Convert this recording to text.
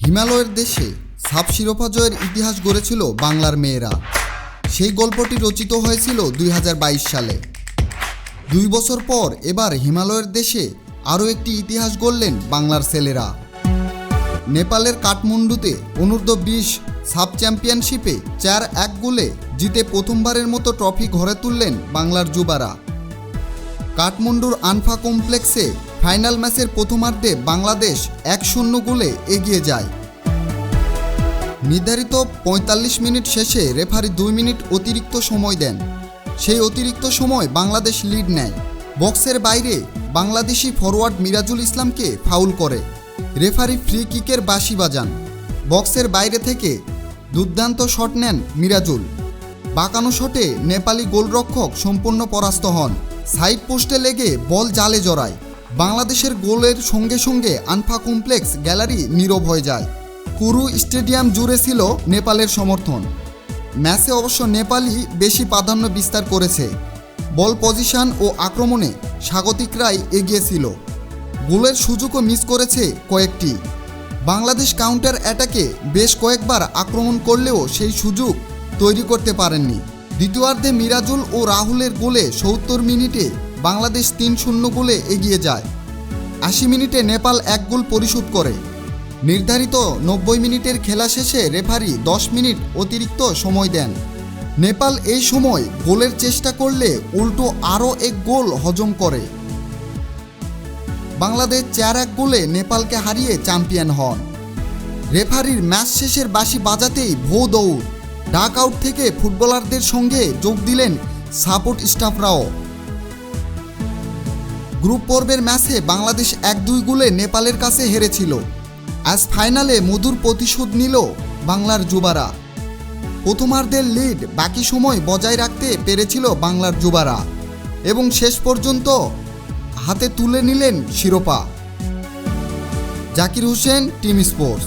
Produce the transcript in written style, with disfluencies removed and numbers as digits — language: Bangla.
হিমালয়ের দেশে সাফ শিরোপা জয়ের ইতিহাস গড়েছিল বাংলার মেয়েরা। সেই গল্পটি রচিত হয়েছিল 2022 সালে। 2 বছর পর এবার হিমালয়ের দেশে আরও একটি ইতিহাস গড়লেন বাংলার ছেলেরা। নেপালের কাঠমান্ডুতে অনূর্ধ্ব-20 সাব চ্যাম্পিয়নশিপে 4-1 গোলে জিতে প্রথমবারের মতো ট্রফি ঘরে তুললেন বাংলার যুবারা। কাঠমান্ডুর আনফা কমপ্লেক্সে ফাইনাল ম্যাচের প্রথমার্ধে বাংলাদেশ 1-0 গোলে এগিয়ে যায়। নির্ধারিত 45 মিনিট শেষে রেফারি 2 মিনিট অতিরিক্ত সময় দেন। সেই অতিরিক্ত সময় বাংলাদেশ লিড নেয়। বক্সের বাইরে বাংলাদেশি ফরওয়ার্ড মিরাজুল ইসলামকে ফাউল করে রেফারি ফ্রি কিকের বাঁশি বাজান। বক্সের বাইরে থেকে দুর্দান্ত শট নেন মিরাজুল। বাঁকানো শটে নেপালি গোলরক্ষক সম্পূর্ণ পরাস্ত হন। সাইড পোস্টে লেগে বল জালে জড়ায়। বাংলাদেশের গোলের সঙ্গে সঙ্গে আনফা কমপ্লেক্স গ্যালারি নীরব হয়ে যায়। পুরো স্টেডিয়াম জুড়ে ছিল নেপালের সমর্থন। ম্যাচে অবশ্য নেপালই বেশি প্রাধান্য বিস্তার করেছে। বল পজিশন ও আক্রমণে স্বাগতিকরাই এগিয়ে ছিল। গোলের সুযোগও মিস করেছে কয়েকটি। বাংলাদেশ কাউন্টার অ্যাটাকে বেশ কয়েকবার আক্রমণ করলেও সেই সুযোগ তৈরি করতে পারেননি। দ্বিতীয়ার্ধে মিরাজুল ও রাহুলের গোলে 70 মিনিটে বাংলাদেশ 3-0 গোলে এগিয়ে যায়। 80 মিনিটে নেপাল 1 গোল পরিশোধ করে। নির্ধারিত 90 মিনিটের খেলা শেষে রেফারি 10 মিনিট অতিরিক্ত সময় দেন। নেপাল এই সময় গোলের চেষ্টা করলে উল্টো আরও 1 গোল হজম করে। বাংলাদেশ 4-1 গোলে নেপালকে হারিয়ে চ্যাম্পিয়ন হন। রেফারির ম্যাচ শেষের বাঁশি বাজাতেই ভৌ দৌড়। ডাক আউট থেকে ফুটবলারদের সঙ্গে যোগ দিলেন সাপোর্ট স্টাফরাও। গ্রুপ পর্বের ম্যাচে বাংলাদেশ 1-2 গোলে নেপালের কাছে হেরেছিল। আজ ফাইনালে মধুর প্রতিশোধ নিল বাংলার যুবারা। প্রথমার্ধের লিড বাকি সময় বজায় রাখতে পেরেছিল বাংলার যুবারা এবং শেষ পর্যন্ত হাতে তুলে নিলেন শিরোপা। Zakir Hossain, team sports.